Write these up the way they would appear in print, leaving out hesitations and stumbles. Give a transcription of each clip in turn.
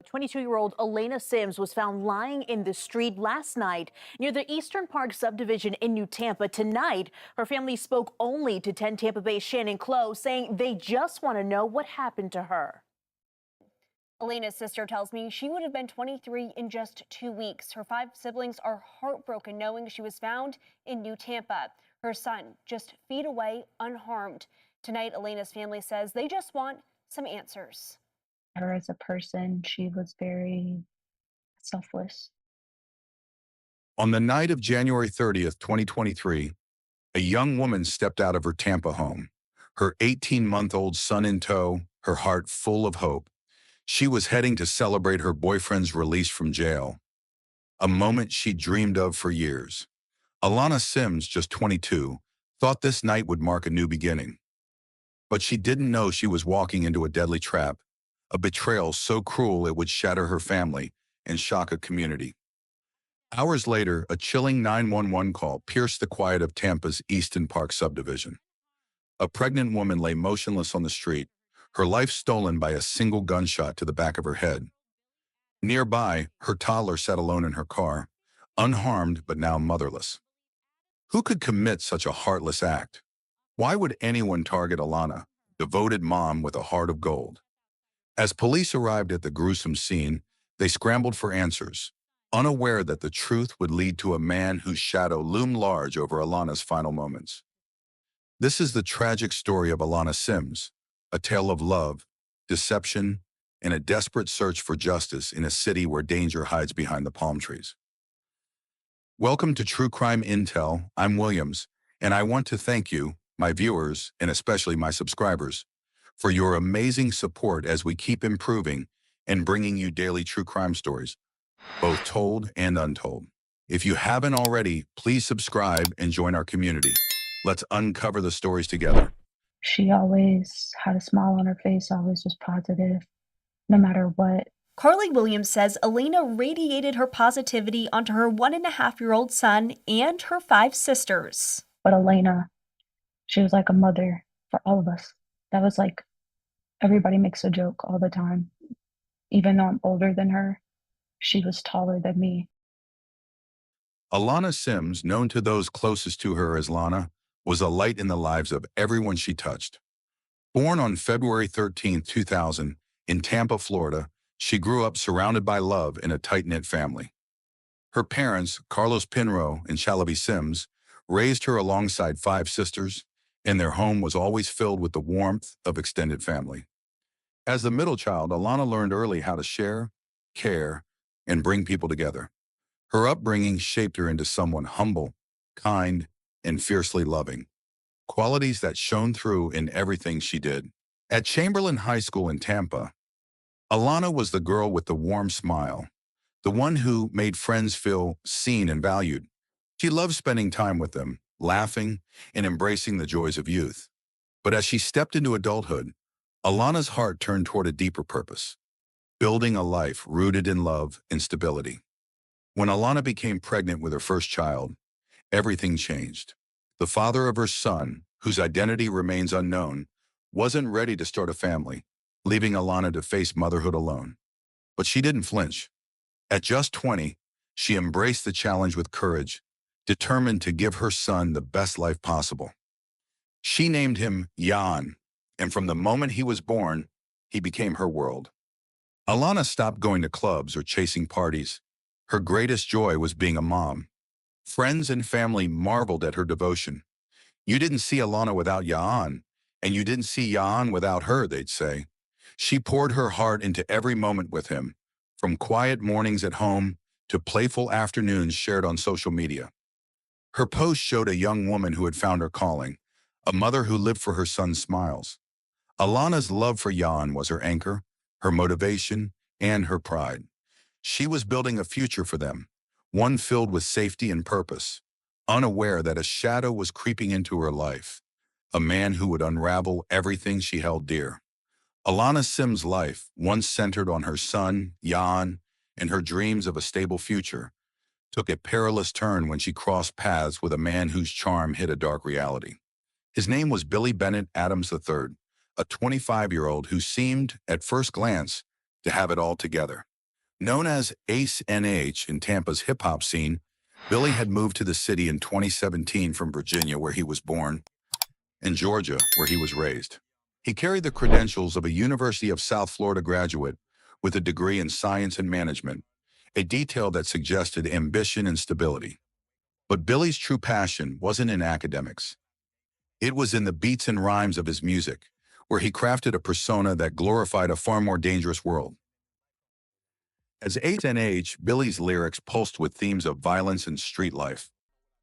22-year-old Elena Sims was found lying in the street last night near the Eastern Park subdivision in New Tampa. Tonight, her family spoke only to 10 Tampa Bay's Shannon Clow, saying they just want to know what happened to her. Elena's sister tells me she would have been 23 in just 2 weeks. Her 5 siblings are heartbroken knowing she was found in New Tampa. Her son just feet away, unharmed. Tonight, Elena's family says they just want some answers. Her as a person, she was very selfless. On the night of January 30th, 2023, a young woman stepped out of her Tampa home, her 18-month-old son in tow, her heart full of hope. She was heading to celebrate her boyfriend's release from jail, a moment she dreamed of for years. Alana Sims, just 22, thought this night would mark a new beginning. But she didn't know she was walking into a deadly trap, a betrayal so cruel it would shatter her family and shock a community. Hours later, a chilling 911 call pierced the quiet of Tampa's Eastern Park subdivision. A pregnant woman lay motionless on the street, her life stolen by a single gunshot to the back of her head. Nearby, her toddler sat alone in her car, unharmed but now motherless. Who could commit such a heartless act? Why would anyone target Alana, devoted mom with a heart of gold? As police arrived at the gruesome scene, they scrambled for answers, unaware that the truth would lead to a man whose shadow loomed large over Alana's final moments. This is the tragic story of Alana Sims, a tale of love, deception, and a desperate search for justice in a city where danger hides behind the palm trees. Welcome to True Crime Intel. I'm Williams, and I want to thank you, my viewers, and especially my subscribers, for your amazing support as we keep improving and bringing you daily true crime stories, both told and untold. If you haven't already, please subscribe and join our community. Let's uncover the stories together. She always had a smile on her face, always was positive, no matter what. Carly Williams says Elena radiated her positivity onto her 1.5-year-old son and her 5 sisters. But Elena, she was like a mother for all of us. That was like, everybody makes a joke all the time. Even though I'm older than her, she was taller than me. Alana Sims, known to those closest to her as Lana, was a light in the lives of everyone she touched. Born on February 13, 2000, in Tampa, Florida, she grew up surrounded by love in a tight-knit family. Her parents, Carlos Pinro and Shalaby Sims, raised her alongside 5 sisters, and their home was always filled with the warmth of extended family. As the middle child, Alana learned early how to share, care, and bring people together. Her upbringing shaped her into someone humble, kind, and fiercely loving, qualities that shone through in everything she did. At Chamberlain High School in Tampa, Alana was the girl with the warm smile, the one who made friends feel seen and valued. She loved spending time with them, laughing, and embracing the joys of youth. But as she stepped into adulthood, Alana's heart turned toward a deeper purpose, building a life rooted in love and stability. When Alana became pregnant with her first child, everything changed. The father of her son, whose identity remains unknown, wasn't ready to start a family, leaving Alana to face motherhood alone. But she didn't flinch. At just 20, she embraced the challenge with courage, determined to give her son the best life possible. She named him Jan, and from the moment he was born, he became her world. Alana stopped going to clubs or chasing parties. Her greatest joy was being a mom. Friends and family marveled at her devotion. You didn't see Alana without Jan, and you didn't see Jan without her, they'd say. She poured her heart into every moment with him, from quiet mornings at home to playful afternoons shared on social media. Her post showed a young woman who had found her calling, a mother who lived for her son's smiles. Alana's love for Jan was her anchor, her motivation, and her pride. She was building a future for them, one filled with safety and purpose, unaware that a shadow was creeping into her life, a man who would unravel everything she held dear. Alana Sims' life, once centered on her son, Jan, and her dreams of a stable future, took a perilous turn when she crossed paths with a man whose charm hid a dark reality. His name was Billy Bennett Adams III, a 25-year-old who seemed, at first glance, to have it all together. Known as Ace NH in Tampa's hip-hop scene, Billy had moved to the city in 2017 from Virginia, where he was born, and Georgia, where he was raised. He carried the credentials of a University of South Florida graduate with a degree in science and management, a detail that suggested ambition and stability. But Billy's true passion wasn't in academics. It was in the beats and rhymes of his music, where he crafted a persona that glorified a far more dangerous world. As Ace NH, Billy's lyrics pulsed with themes of violence and street life,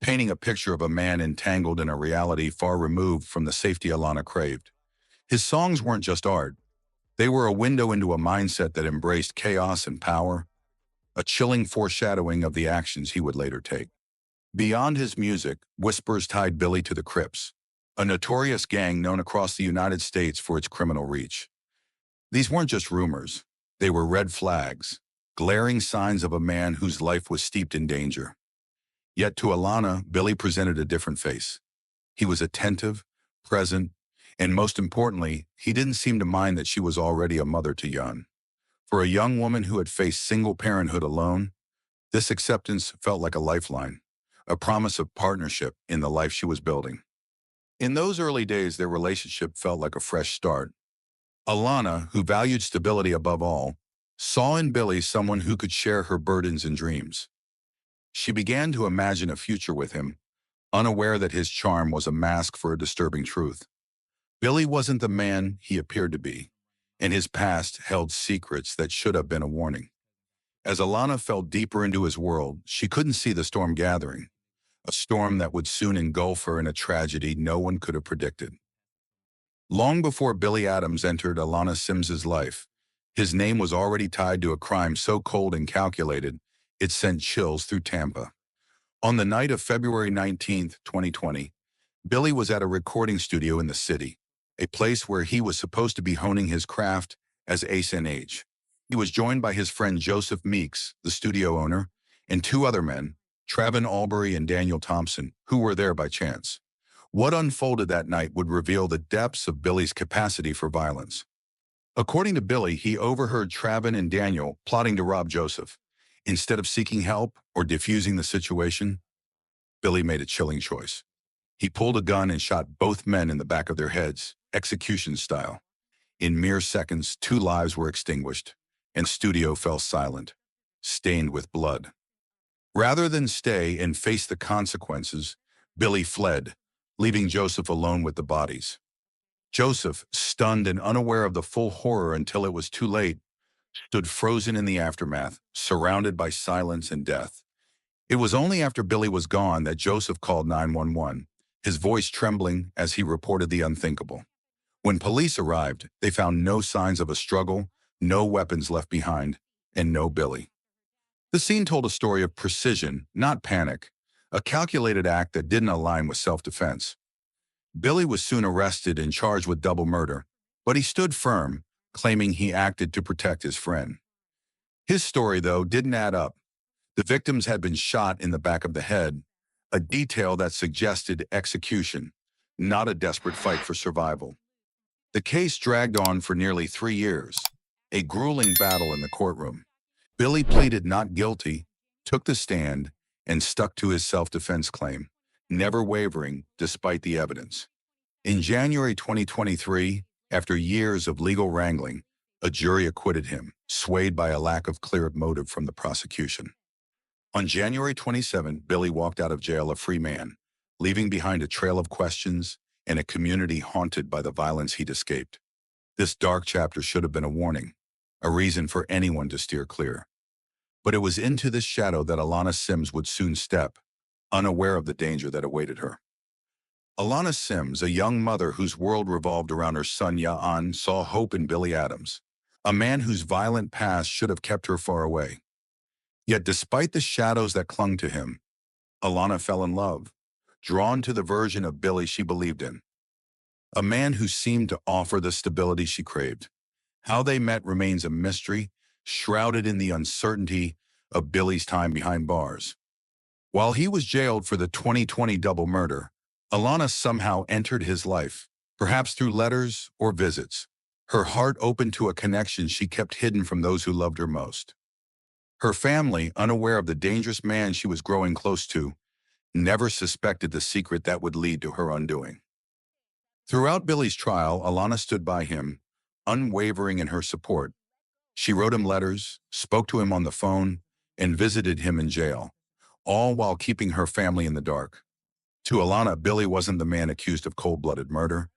painting a picture of a man entangled in a reality far removed from the safety Alana craved. His songs weren't just art. They were a window into a mindset that embraced chaos and power, a chilling foreshadowing of the actions he would later take. Beyond his music, whispers tied Billy to the Crips, a notorious gang known across the United States for its criminal reach. These weren't just rumors. They were red flags, glaring signs of a man whose life was steeped in danger. Yet to Alana, Billy presented a different face. He was attentive, present, and most importantly, he didn't seem to mind that she was already a mother to Yun. For a young woman who had faced single parenthood alone, this acceptance felt like a lifeline, a promise of partnership in the life she was building. In those early days, their relationship felt like a fresh start. Alana, who valued stability above all, saw in Billy someone who could share her burdens and dreams. She began to imagine a future with him, unaware that his charm was a mask for a disturbing truth. Billy wasn't the man he appeared to be, and his past held secrets that should have been a warning. As Alana fell deeper into his world, she couldn't see the storm gathering, a storm that would soon engulf her in a tragedy no one could have predicted. Long before Billy Adams entered Alana Sims's life, his name was already tied to a crime so cold and calculated, it sent chills through Tampa. On the night of February 19, 2020, Billy was at a recording studio in the city, a place where he was supposed to be honing his craft as Ace NH. He was joined by his friend Joseph Meeks, the studio owner, and two other men, Travin Albury and Daniel Thompson, who were there by chance. What unfolded that night would reveal the depths of Billy's capacity for violence. According to Billy, he overheard Travin and Daniel plotting to rob Joseph. Instead of seeking help or diffusing the situation, Billy made a chilling choice. He pulled a gun and shot both men in the back of their heads, execution style. In mere seconds, 2 lives were extinguished, and the studio fell silent, stained with blood. Rather than stay and face the consequences, Billy fled, leaving Joseph alone with the bodies. Joseph, stunned and unaware of the full horror until it was too late, stood frozen in the aftermath, surrounded by silence and death. It was only after Billy was gone that Joseph called 911, his voice trembling as he reported the unthinkable. When police arrived, they found no signs of a struggle, no weapons left behind, and no Billy. The scene told a story of precision, not panic, a calculated act that didn't align with self-defense. Billy was soon arrested and charged with double murder, but he stood firm, claiming he acted to protect his friend. His story, though, didn't add up. The victims had been shot in the back of the head, a detail that suggested execution, not a desperate fight for survival. The case dragged on for nearly 3 years, a grueling battle in the courtroom. Billy pleaded not guilty, took the stand, and stuck to his self-defense claim, never wavering despite the evidence. In January 2023, after years of legal wrangling, a jury acquitted him, swayed by a lack of clear motive from the prosecution. On January 27, Billy walked out of jail a free man, leaving behind a trail of questions and a community haunted by the violence he'd escaped. This dark chapter should have been a warning, a reason for anyone to steer clear. But it was into this shadow that Alana Sims would soon step, unaware of the danger that awaited her. Alana Sims, a young mother whose world revolved around her son Ya'an, saw hope in Billy Adams, a man whose violent past should have kept her far away. Yet despite the shadows that clung to him, Alana fell in love, drawn to the version of Billy she believed in, a man who seemed to offer the stability she craved. How they met remains a mystery, shrouded in the uncertainty of Billy's time behind bars. While he was jailed for the 2020 double murder, Alana somehow entered his life, perhaps through letters or visits, her heart open to a connection she kept hidden from those who loved her most. Her family, unaware of the dangerous man she was growing close to, never suspected the secret that would lead to her undoing. Throughout Billy's trial, Alana stood by him, unwavering in her support. She wrote him letters, spoke to him on the phone, and visited him in jail, all while keeping her family in the dark. To Alana, Billy wasn't the man accused of cold-blooded murder.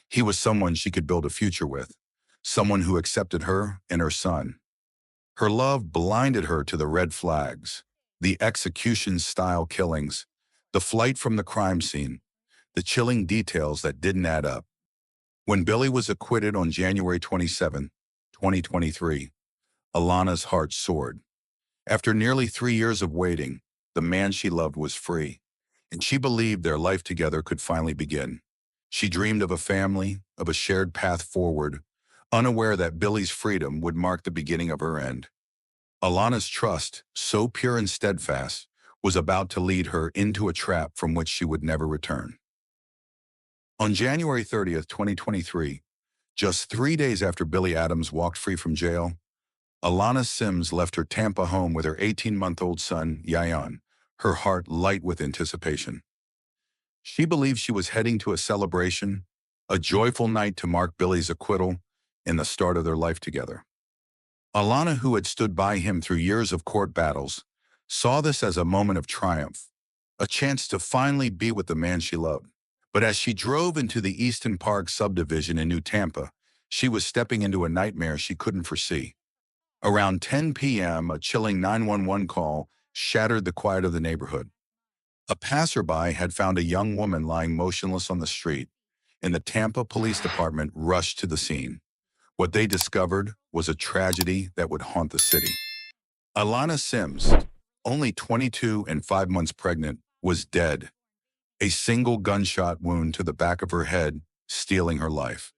He was someone she could build a future with, someone who accepted her and her son. Her love blinded her to the red flags, the execution-style killings, the flight from the crime scene, the chilling details that didn't add up. When Billy was acquitted on January 27, 2023, Alana's heart soared. After nearly 3 years of waiting, the man she loved was free, and she believed their life together could finally begin. She dreamed of a family, of a shared path forward, unaware that Billy's freedom would mark the beginning of her end. Alana's trust, so pure and steadfast, was about to lead her into a trap from which she would never return. On January 30th, 2023, just 3 days after Billy Adams walked free from jail, Alana Sims left her Tampa home with her 18-month-old son, Yayan, her heart light with anticipation. She believed she was heading to a celebration, a joyful night to mark Billy's acquittal and the start of their life together. Alana, who had stood by him through years of court battles, saw this as a moment of triumph, a chance to finally be with the man she loved. But as she drove into the Easton Park subdivision in New Tampa, she was stepping into a nightmare she couldn't foresee. Around 10 p.m., a chilling 911 call shattered the quiet of the neighborhood. A passerby had found a young woman lying motionless on the street, and the Tampa Police Department rushed to the scene. What they discovered was a tragedy that would haunt the city. Alana Sims, only 22 and 5 months pregnant, was dead. A single gunshot wound to the back of her head, stealing her life.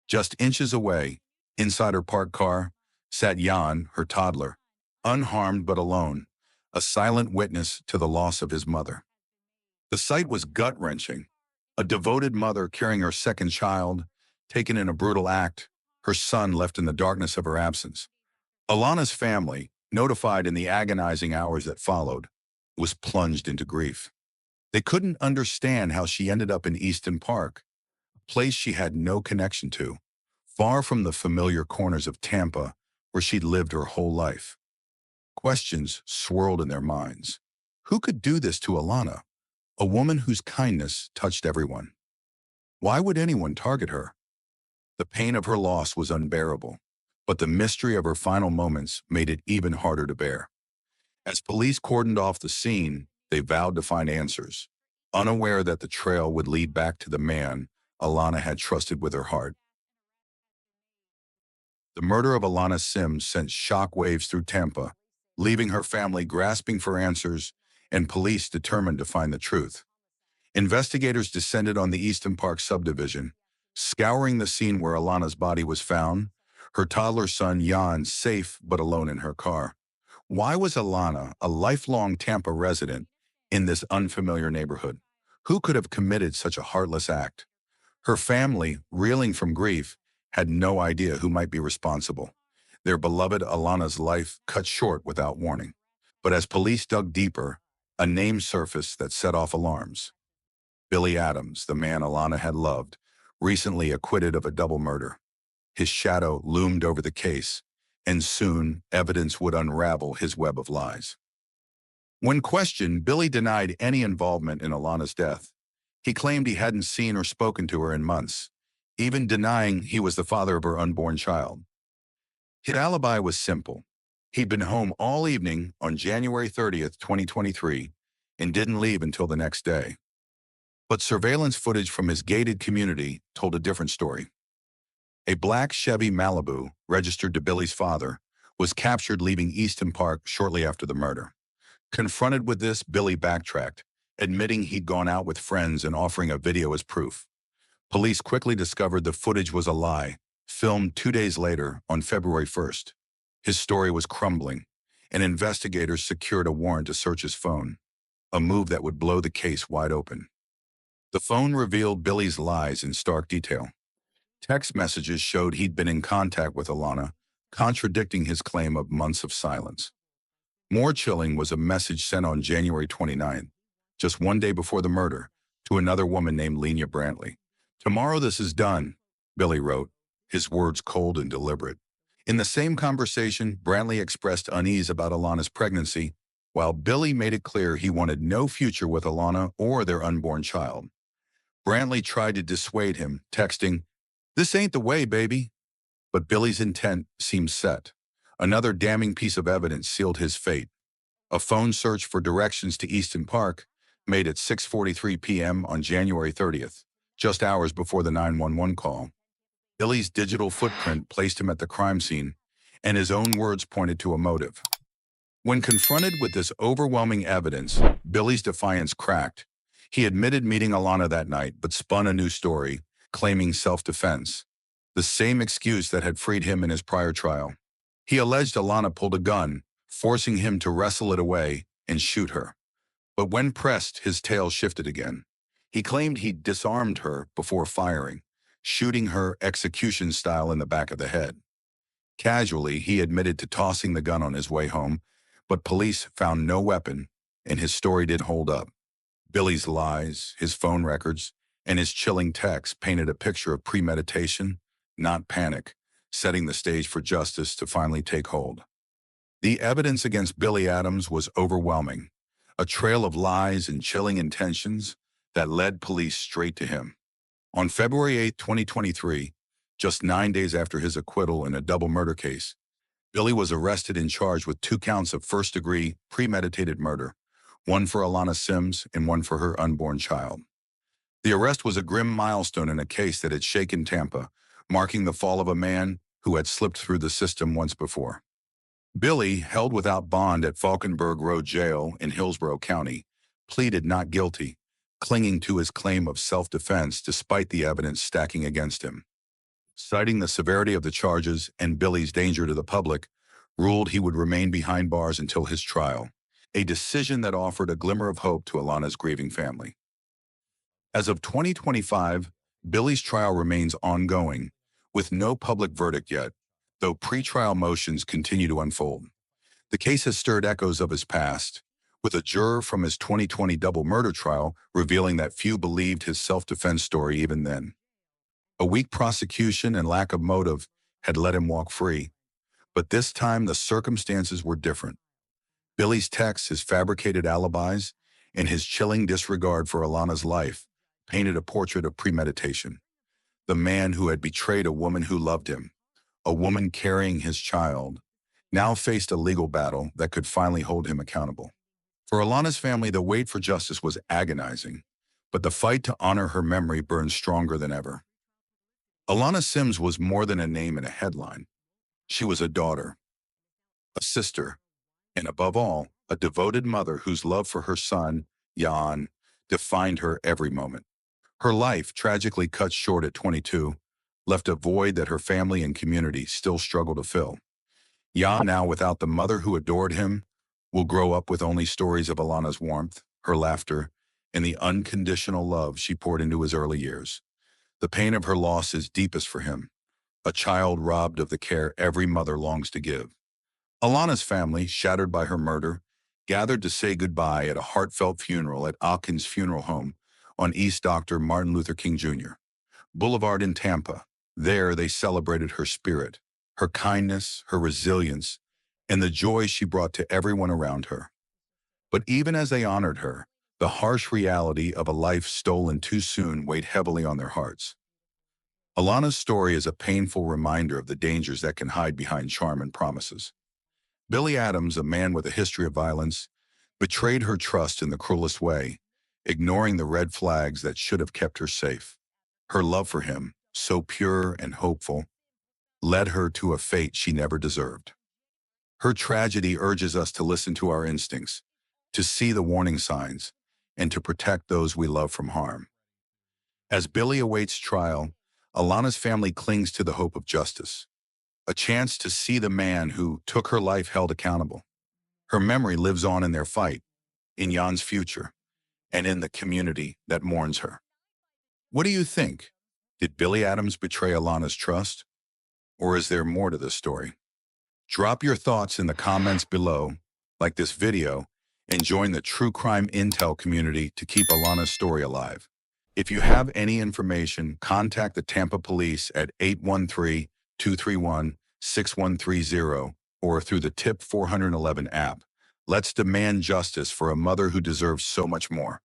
Just inches away, inside her parked car, sat Jan, her toddler, unharmed but alone, a silent witness to the loss of his mother. The sight was gut-wrenching. A devoted mother carrying her second child, taken in a brutal act, her son left in the darkness of her absence. Alana's family, notified in the agonizing hours that followed, was plunged into grief. They couldn't understand how she ended up in Easton Park, a place she had no connection to, far from the familiar corners of Tampa where she'd lived her whole life. Questions swirled in their minds. Who could do this to Alana, a woman whose kindness touched everyone? Why would anyone target her? The pain of her loss was unbearable, but the mystery of her final moments made it even harder to bear. As police cordoned off the scene, they vowed to find answers, unaware that the trail would lead back to the man Alana had trusted with her heart. The murder of Alana Sims sent shockwaves through Tampa, leaving her family grasping for answers and police determined to find the truth. Investigators descended on the Easton Park subdivision, scouring the scene where Alana's body was found, her toddler son Jan safe but alone in her car. Why was Alana, a lifelong Tampa resident, in this unfamiliar neighborhood? Who could have committed such a heartless act? Her family, reeling from grief, had no idea who might be responsible. Their beloved Alana's life cut short without warning. But as police dug deeper, a name surfaced that set off alarms. Billy Adams, the man Alana had loved, recently acquitted of a double murder. His shadow loomed over the case, and soon evidence would unravel his web of lies. When questioned, Billy denied any involvement in Alana's death. He claimed he hadn't seen or spoken to her in months, even denying he was the father of her unborn child. His alibi was simple. He'd been home all evening on January 30th, 2023, and didn't leave until the next day. But surveillance footage from his gated community told a different story. A black Chevy Malibu, registered to Billy's father, was captured leaving Easton Park shortly after the murder. Confronted with this, Billy backtracked, admitting he'd gone out with friends and offering a video as proof. Police quickly discovered the footage was a lie, filmed 2 days later on February 1st. His story was crumbling, and investigators secured a warrant to search his phone, a move that would blow the case wide open. The phone revealed Billy's lies in stark detail. Text messages showed he'd been in contact with Alana, contradicting his claim of months of silence. More chilling was a message sent on January 29th, just one day before the murder, to another woman named Lenya Brantley. "Tomorrow this is done," Billy wrote, his words cold and deliberate. In the same conversation, Brantley expressed unease about Alana's pregnancy, while Billy made it clear he wanted no future with Alana or their unborn child. Brantley tried to dissuade him, texting, "This ain't the way, baby." But Billy's intent seemed set. Another damning piece of evidence sealed his fate. A phone search for directions to Easton Park, made at 6:43 p.m. on January 30th, just hours before the 911 call. Billy's digital footprint placed him at the crime scene, and his own words pointed to a motive. When confronted with this overwhelming evidence, Billy's defiance cracked. He admitted meeting Alana that night, but spun a new story, claiming self-defense, the same excuse that had freed him in his prior trial. He alleged Alana pulled a gun, forcing him to wrestle it away and shoot her. But when pressed, his tale shifted again. He claimed he'd disarmed her before firing, shooting her execution style in the back of the head. Casually, he admitted to tossing the gun on his way home, but police found no weapon, and his story did hold up. Billy's lies, his phone records, and his chilling texts painted a picture of premeditation, not panic, setting the stage for justice to finally take hold. The evidence against Billy Adams was overwhelming, a trail of lies and chilling intentions that led police straight to him. On February 8, 2023, just 9 days after his acquittal in a double murder case, Billy was arrested and charged with 2 counts of first-degree premeditated murder, one for Alana Sims and one for her unborn child. The arrest was a grim milestone in a case that had shaken Tampa, marking the fall of a man who had slipped through the system once before. Billy, held without bond at Falkenberg Road Jail in Hillsborough County, pleaded not guilty, clinging to his claim of self-defense despite the evidence stacking against him. Citing the severity of the charges and Billy's danger to the public, ruled he would remain behind bars until his trial, a decision that offered a glimmer of hope to Alana's grieving family. As of 2025, Billy's trial remains ongoing, with no public verdict yet, though pretrial motions continue to unfold. The case has stirred echoes of his past, with a juror from his 2020 double murder trial revealing that few believed his self-defense story even then. A weak prosecution and lack of motive had let him walk free, but this time the circumstances were different. Billy's texts, his fabricated alibis, and his chilling disregard for Alana's life painted a portrait of premeditation. The man who had betrayed a woman who loved him, a woman carrying his child, now faced a legal battle that could finally hold him accountable. For Alana's family, the wait for justice was agonizing, but the fight to honor her memory burned stronger than ever. Alana Sims was more than a name and a headline. She was a daughter, a sister, and above all, a devoted mother whose love for her son, Jan, defined her every moment. Her life, tragically cut short at 22, left a void that her family and community still struggle to fill. Jan, now without the mother who adored him, will grow up with only stories of Alana's warmth, her laughter, and the unconditional love she poured into his early years. The pain of her loss is deepest for him, a child robbed of the care every mother longs to give. Alana's family, shattered by her murder, gathered to say goodbye at a heartfelt funeral at Atkins Funeral Home on East Dr. Martin Luther King Jr. Boulevard in Tampa. There they celebrated her spirit, her kindness, her resilience, and the joy she brought to everyone around her. But even as they honored her, the harsh reality of a life stolen too soon weighed heavily on their hearts. Alana's story is a painful reminder of the dangers that can hide behind charm and promises. Billy Adams, a man with a history of violence, betrayed her trust in the cruelest way, ignoring the red flags that should have kept her safe. Her love for him, so pure and hopeful, led her to a fate she never deserved. Her tragedy urges us to listen to our instincts, to see the warning signs, and to protect those we love from harm. As Billy awaits trial, Alana's family clings to the hope of justice, a chance to see the man who took her life held accountable. Her memory lives on in their fight, in Jan's future, and in the community that mourns her. What do you think? Did Billy Adams betray Alana's trust? Or is there more to this story? Drop your thoughts in the comments below like this video, and join the true crime intel community to keep Alana's story alive. If you have any information, contact the Tampa Police at 813-231-6130 or through the Tip 411 app. Let's demand justice for a mother who deserves so much more.